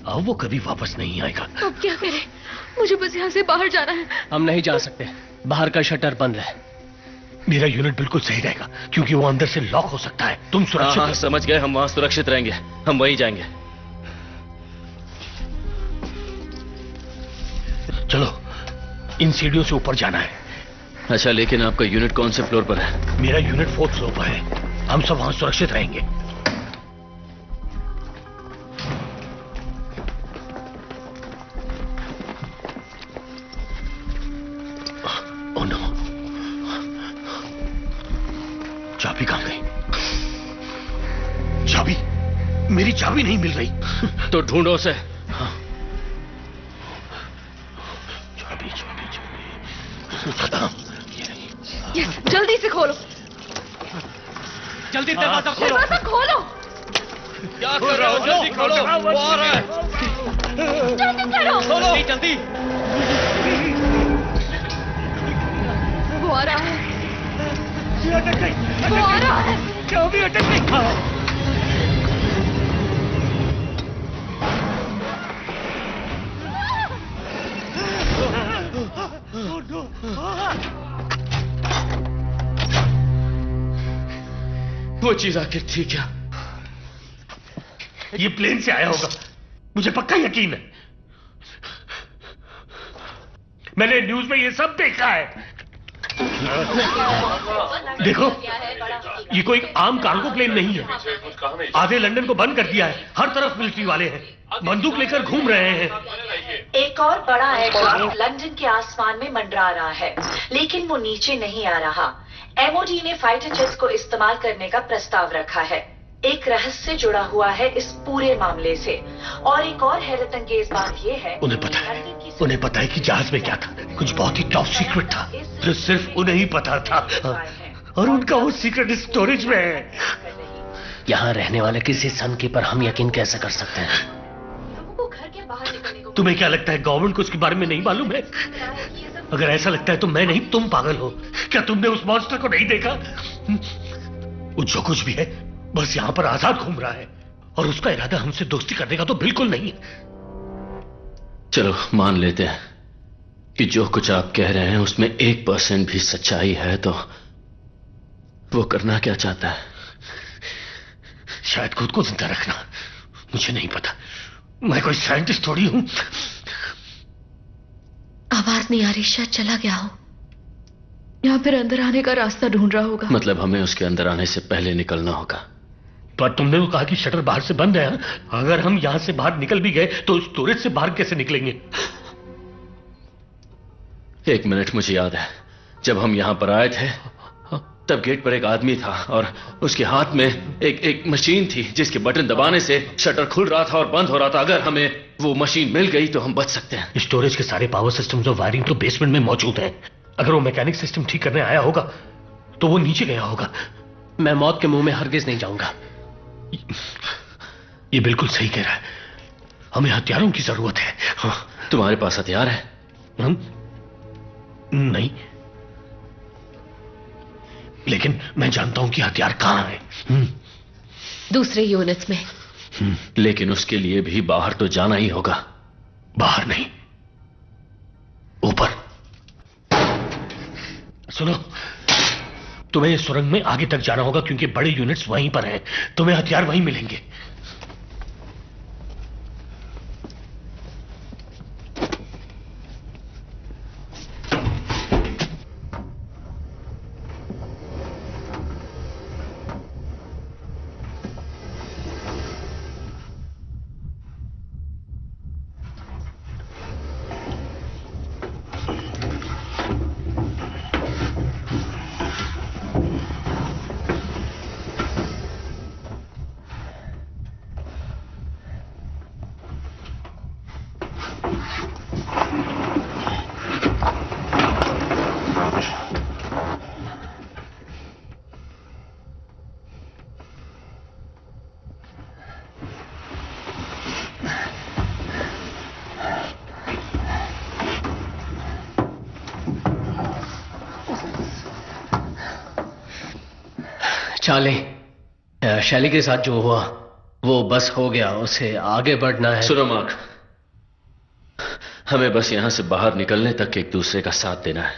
अब वो कभी वापस नहीं आएगा। अब क्या करें? मुझे बस यहाँ से बाहर जाना है। हम नहीं जा सकते, बाहर का शटर बंद है। मेरा यूनिट बिल्कुल सही रहेगा, क्योंकि वो अंदर से लॉक हो सकता है। तुम सुरक्षित हाँ, हो। समझ गए। हम वहां सुरक्षित रहेंगे, हम वहीं जाएंगे। चलो, इन सीढ़ियों से ऊपर जाना है। अच्छा, लेकिन आपका यूनिट कौन से फ्लोर पर है? मेरा यूनिट 4th फ्लोर पर है। हम सब वहां सुरक्षित रहेंगे। ओह नो, चाबी कहां गई? चाबी, मेरी चाबी नहीं मिल रही। तो ढूंढो उसे। चाबी चाबी चाबी। यस, जल्दी से खोलो। जल्दी दरवाजा खोलो। दरवाजा खोलो। क्या कर रहे हो? जल्दी खोलो, वो आ रहा है। जल्दी करो। खोलो जल्दी। वो आ रहा है। अटक गई। वो आ रहा है। चाबी अटक गई। वो चीज आखिर थी क्या? ये प्लेन से आया होगा, मुझे पक्का यकीन है। मैंने न्यूज में ये सब देखा है। देखो, ये कोई आम कार्गो प्लेन नहीं है। आधे लंदन को बंद कर दिया है। हर तरफ मिलिट्री वाले हैं, बंदूक लेकर घूम रहे हैं। एक और बड़ा एयरक्राफ्ट लंदन के आसमान में मंडरा रहा है, लेकिन वो नीचे नहीं आ रहा। एमओडी ने फाइटर जेट्स को इस्तेमाल करने का प्रस्ताव रखा है। एक रहस्य जुड़ा हुआ है इस पूरे मामले से, और एक और हैरत अंगेज बात यह है, उन्हें पता है कि जहाज में क्या था। कुछ बहुत ही टॉप सीक्रेट था जो सिर्फ उन्हें ही पता था, और उनका वो सीक्रेट स्टोरेज में है। यहाँ रहने वाले किसी सन पर हम यकीन कैसे कर सकते हैं? तुम्हें क्या लगता है गवर्नमेंट को उसके बारे में नहीं मालूम है? अगर ऐसा लगता है तो मैं नहीं, तुम पागल हो। क्या तुमने उस मॉन्स्टर को नहीं देखा? वो जो कुछ भी है बस यहाँ पर आजाद घूम रहा है, और उसका इरादा हमसे दोस्ती करने का तो बिल्कुल नहीं है। चलो मान लेते हैं कि जो कुछ आप कह रहे हैं उसमें 1% भी सच्चाई है, तो वो करना क्या चाहता है? शायद खुद को जिंदा रखना। मुझे नहीं पता, मैं कोई साइंटिस्ट थोड़ी हूं। आवाज नहीं आ रही, शायद चला गया हो, या फिर अंदर आने का रास्ता ढूंढ रहा होगा। मतलब हमें उसके अंदर आने से पहले निकलना होगा। पर तुमने वो कहा कि शटर बाहर से बंद है। अगर हम यहां से बाहर निकल भी गए तो स्टोरेज से बाहर कैसे निकलेंगे? 1 मिनट, मुझे याद है जब हम यहां पर आए थे तब गेट पर एक आदमी था और उसके हाथ में एक मशीन थी जिसके बटन दबाने से शटर खुल रहा था और बंद हो रहा था। अगर हमें वो मशीन मिल गई तो हम बच सकते हैं। स्टोरेज के सारे पावर सिस्टम्स और वायरिंग तो बेसमेंट में मौजूद है। अगर वो मैकेनिक सिस्टम ठीक करने आया होगा तो वो नीचे गया होगा। मैं मौत के मुंह में हरगिज नहीं जाऊंगा। ये बिल्कुल सही कह रहा है, हमें हथियारों की जरूरत है। हाँ। तुम्हारे पास हथियार है? नहीं, लेकिन मैं जानता हूं कि हथियार कहां है। दूसरे यूनिट्स में। लेकिन उसके लिए भी बाहर तो जाना ही होगा। बाहर नहीं, ऊपर। सुनो, तुम्हें इस सुरंग में आगे तक जाना होगा क्योंकि बड़े यूनिट्स वहीं पर हैं। तुम्हें हथियार वहीं मिलेंगे। चार्ली, शैली के साथ जो हुआ वो बस हो गया, उसे आगे बढ़ना है। सुनो मार्क, हमें बस यहां से बाहर निकलने तक एक दूसरे का साथ देना है।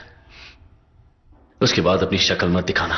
उसके बाद अपनी शक्ल मत दिखाना।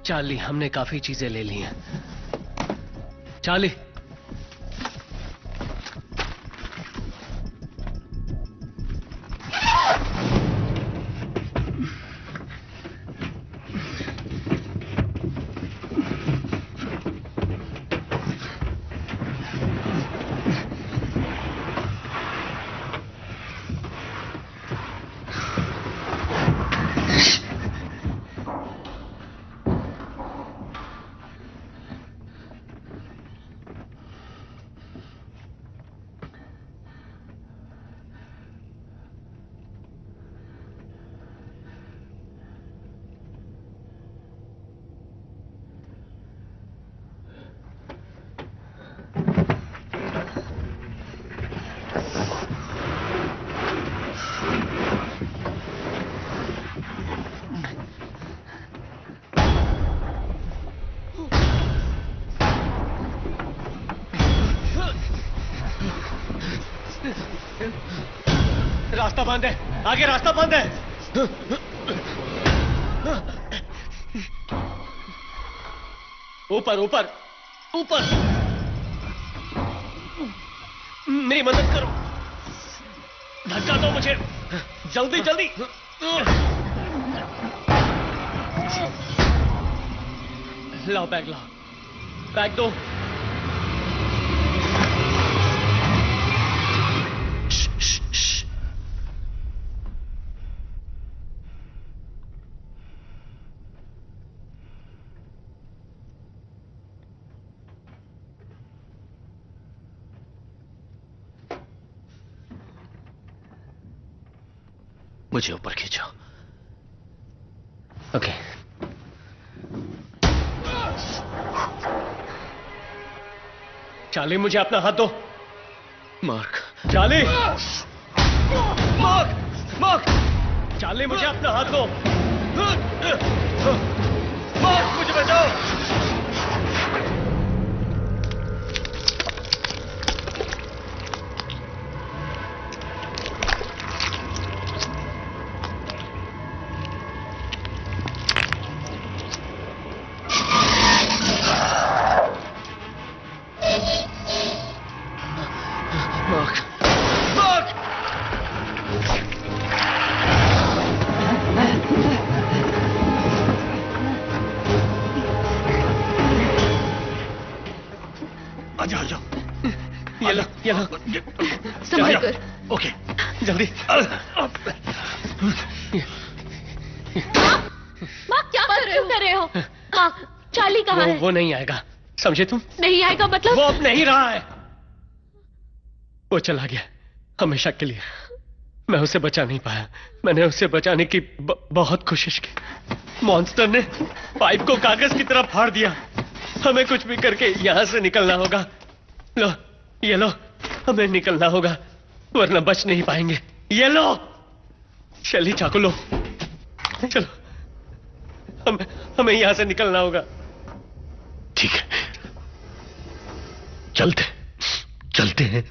चार्ली, हमने काफी चीजें ले ली हैं। चार्ली, रास्ता बंद है, आगे रास्ता बंद है। ऊपर ऊपर ऊपर, मेरी मदद करो, धक्का दो मुझे, जल्दी जल्दी। लाओ बैग, लाओ बैग दो। मुझे ऊपर खींचो। ओके। चार्ली, मुझे अपना हाथ दो। Mark. Charlie, mark, mark. Charlie, मुझे अपना हाथ दो। मार्क, मुझे बचाओ। संभल कर। ओके, जल्दी। माँ, क्या कर रहे हो? माँ, चार्ली कहाँ है? वो नहीं आएगा, समझे तुम? नहीं आएगा मतलब? वो अब नहीं रहा है। वो चला गया हमेशा के लिए। मैं उसे बचा नहीं पाया। मैंने उसे बचाने की बहुत कोशिश की। मॉन्स्टर ने पाइप को कागज की तरह फाड़ दिया। हमें कुछ भी करके यहां से निकलना होगा। लो, ये लो, हमें निकलना होगा वरना बच नहीं पाएंगे। ये लो, शैली चाकू लो, चलो, हमें यहां से निकलना होगा। ठीक है, चलते हैं।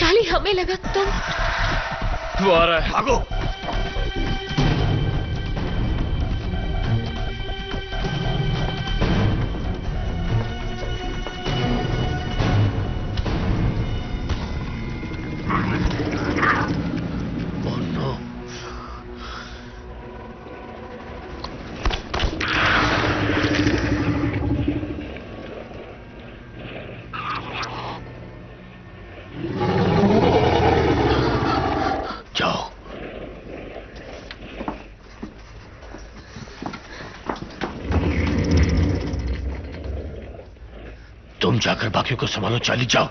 चार्ली, हमें लगा तुम। वो आ रहा है, भागो। जाकर बाकियों को संभालो। चार्ली, जाओ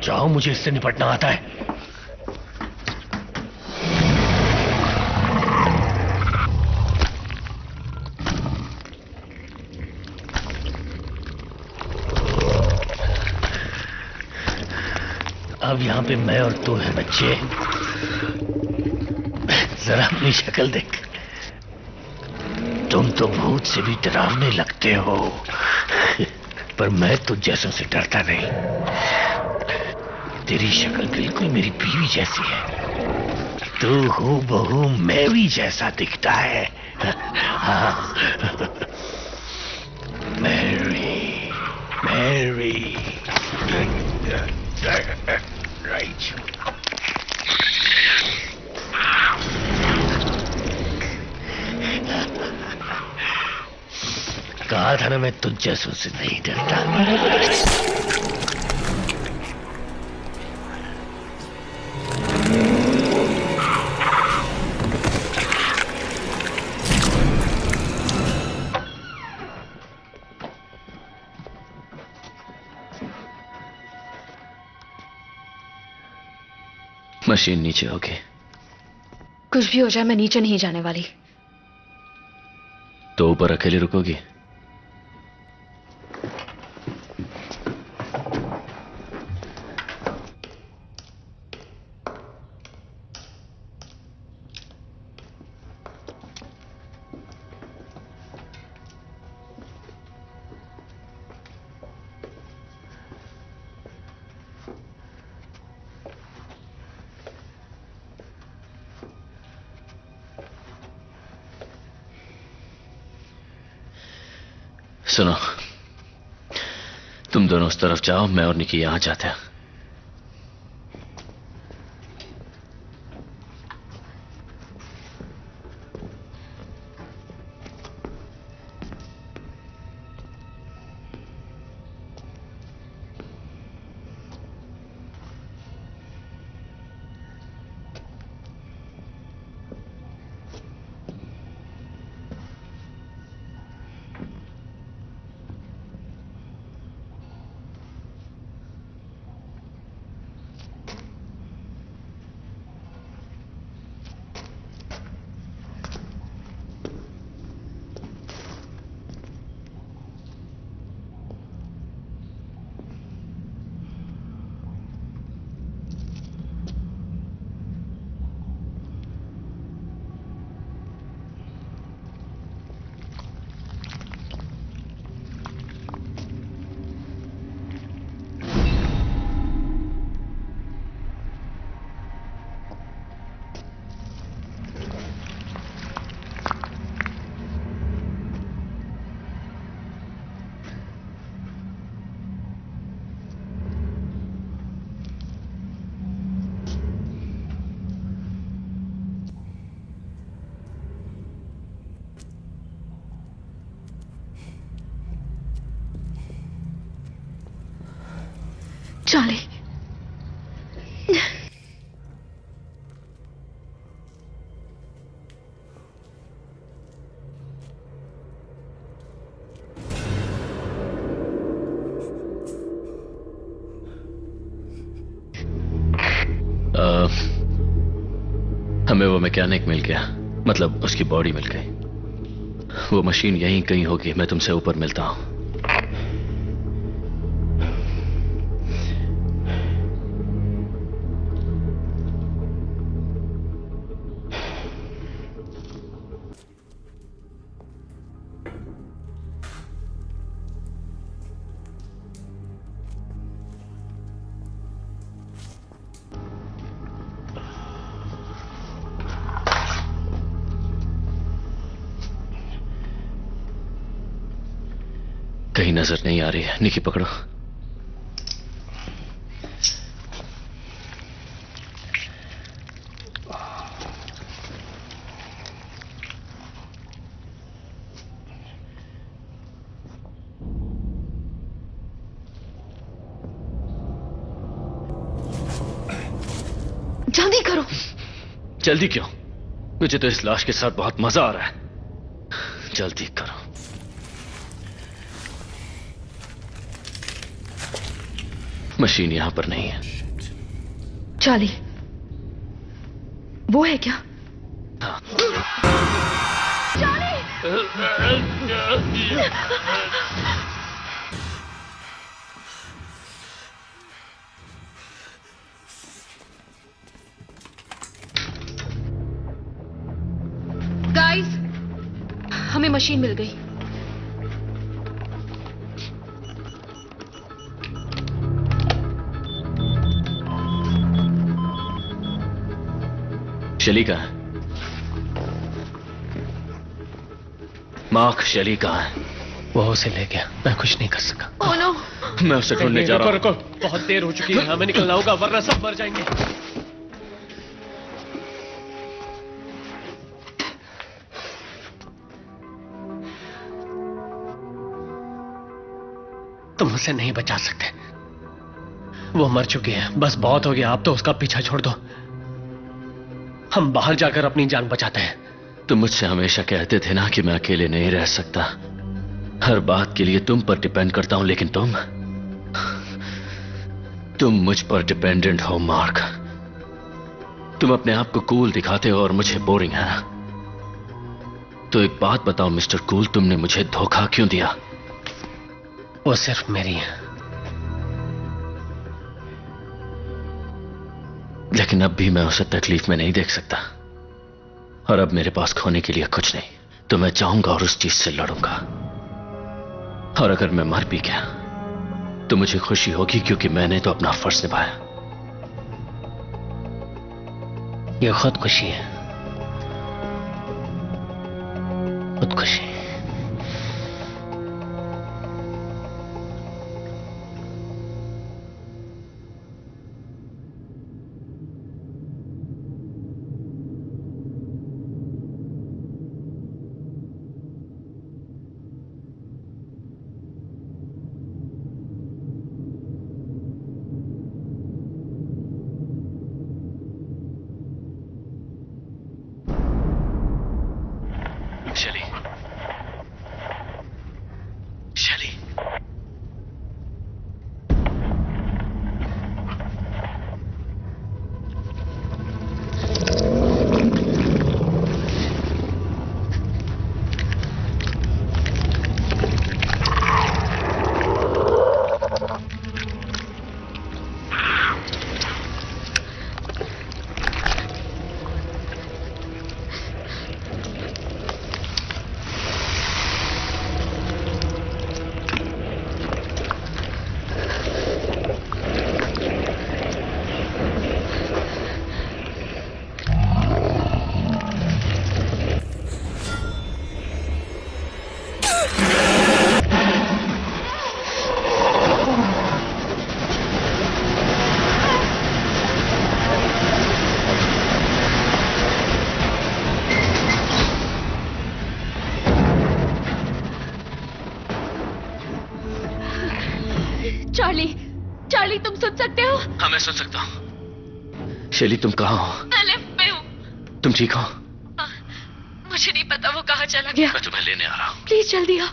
जाओ, मुझे इससे निपटना आता है। अब यहां पे मैं और तू है बच्चे। जरा अपनी शक्ल देख, तुम तो भूत से भी डरावने लगते हो, पर मैं तो जैसों से डरता नहीं। तेरी शक्ल बिल्कुल मेरी बीवी जैसी है। तू हूबहू मैवी जैसा दिखता है। हाँ। Mary, Mary. राइट। कहा था ना, मैं तुझ जैसों से नहीं डरता। मशीन नीचे होगी। कुछ भी हो जाए मैं नीचे नहीं जाने वाली। तो ऊपर अकेले रुकोगी? सुनो, तुम दोनों उस तरफ जाओ, मैं और निकी यहां जाते हैं। चार्ली, हमें वो मैकेनिक मिल गया, मतलब उसकी बॉडी मिल गई। वो मशीन यहीं कहीं होगी, मैं तुमसे ऊपर मिलता हूं। कहीं नजर नहीं आ रही है। निकी पकड़ो। जल्दी करो। जल्दी क्यों? मुझे तो इस लाश के साथ बहुत मजा आ रहा है। जल्दी करो। मशीन यहां पर नहीं है। चार्ली, वो है क्या? हाँ। गाइस, हमें मशीन मिल गई। शैली कहाँ है? मार्क, शैली कहाँ है? वो उसे ले गया, मैं कुछ नहीं कर सका। Oh no! मैं उसे ढूंढने जा रहा हूं। रुको, बहुत देर हो चुकी है, हमें निकलना होगा वरना सब मर जाएंगे। तुम उसे नहीं बचा सकते। वो मर चुकी है, बस बहुत हो गया, अब तो उसका पीछा छोड़ दो। हम बाहर जाकर अपनी जान बचाते हैं। तुम मुझसे हमेशा कहते थे ना कि मैं अकेले नहीं रह सकता, हर बात के लिए तुम पर डिपेंड करता हूं, लेकिन तुम मुझ पर डिपेंडेंट हो मार्क। तुम अपने आप को कूल दिखाते हो और मुझे बोरिंग है ना। तो एक बात बताओ मिस्टर कूल, तुमने मुझे धोखा क्यों दिया? वो सिर्फ मेरी है। लेकिन अब भी मैं उसे तकलीफ में नहीं देख सकता, और अब मेरे पास खोने के लिए कुछ नहीं। तो मैं चाहूंगा और उस चीज से लड़ूंगा, और अगर मैं मर भी गया तो मुझे खुशी होगी, क्योंकि मैंने तो अपना फर्ज निभाया। ये खुदकुशी है, खुदकुशी। शैली, शैली, चार्ली, चार्ली तुम सुन सकते हो? हाँ मैं सुन सकता हूं। शैली तुम कहाँ हो? मैं लिफ्ट में हूँ। तुम ठीक हो? मुझे नहीं पता वो कहाँ चला गया। मैं तुम्हें लेने आ रहा हूं। प्लीज जल्दी आओ।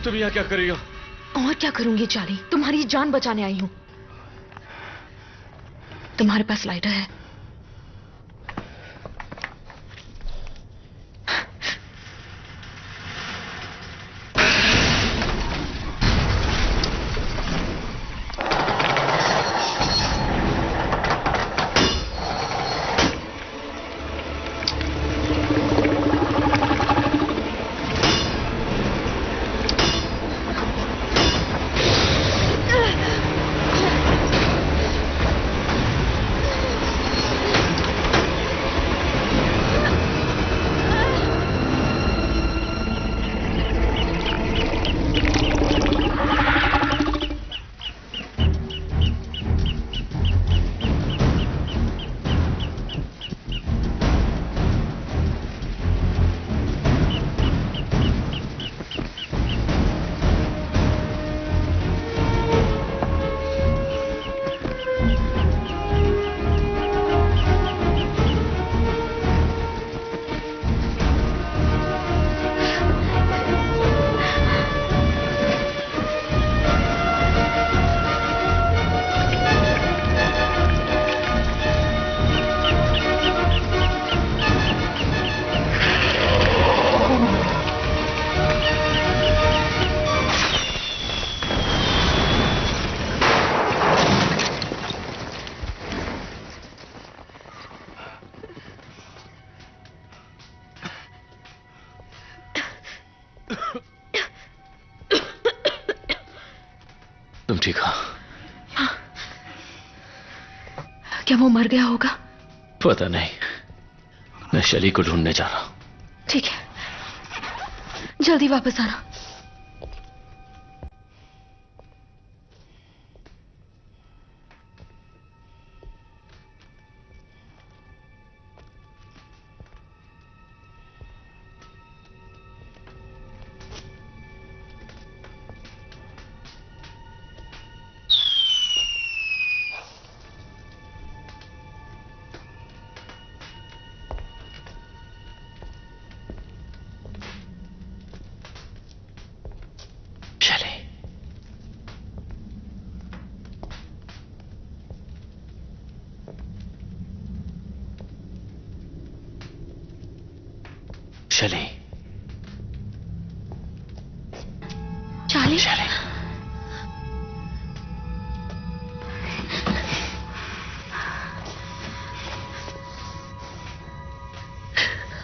तुम यहाँ क्या कर रही हो? और क्या करूंगी चार्ली, तुम्हारी जान बचाने आई हूं। तुम्हारे पास लाइटर है? तुम ठीक हो? हाँ। क्या वो मर गया होगा? पता नहीं, मैं शैली को ढूंढने जा रहा हूं। ठीक है, जल्दी वापस आना। शैली, चार्ली, शैली,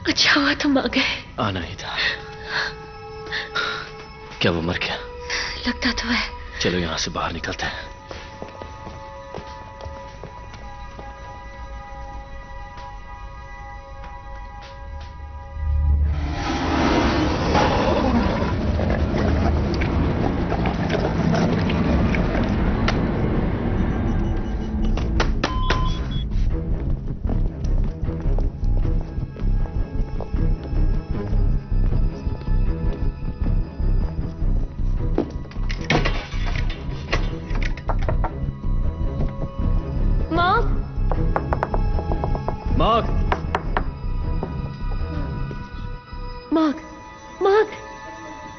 अच्छा हुआ तुम आ गए। आना ही था। क्या वो मर गया? लगता तो है। चलो यहां से बाहर निकलते हैं।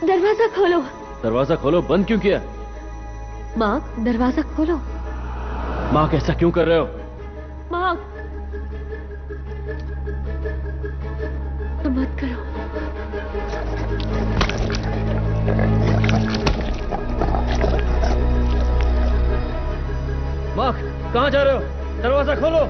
दरवाजा खोलो। दरवाजा खोलो। बंद क्यों किया? मार्क, दरवाजा खोलो। मार्क, ऐसा क्यों कर रहे हो? मार्क, तो मत करो। मार्क, कहां जा रहे हो? दरवाजा खोलो।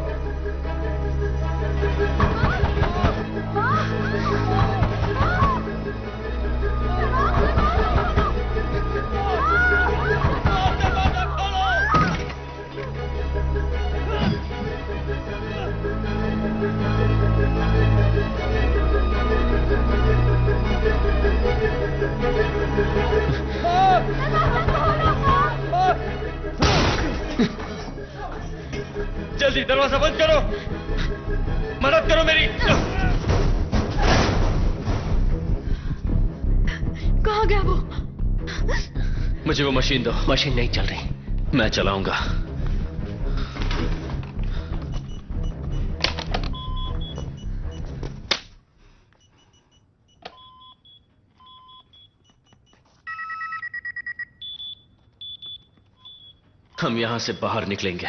जल्दी दरवाजा बंद करो। मदद करो मेरी। कहाँ गया वो? मुझे वो मशीन दो। मशीन नहीं चल रही। मैं चलाऊंगा। हम यहां से बाहर निकलेंगे।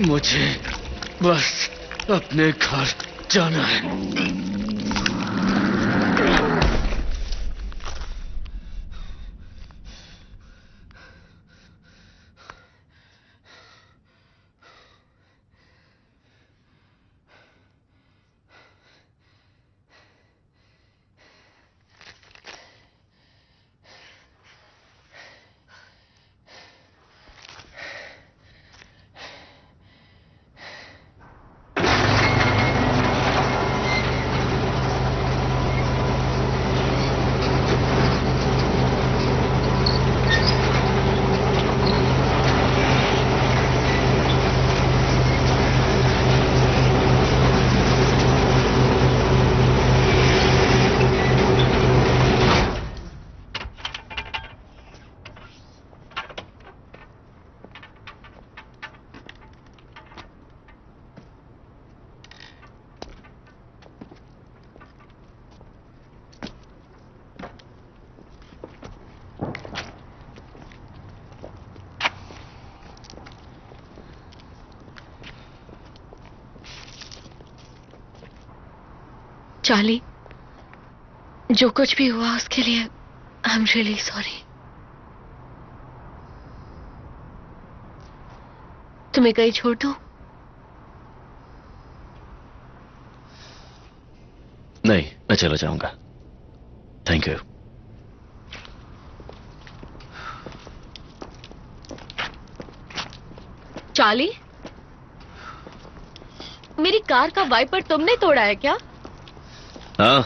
मुझे बस अपने घर जाना है। चार्ली, जो कुछ भी हुआ उसके लिए आई एम रियली सॉरी। तुम्हें कहीं छोड़ दूं? नहीं, मैं चला जाऊंगा। Thank you. चार्ली, मेरी कार का वाइपर तुमने तोड़ा है क्या? हाँ,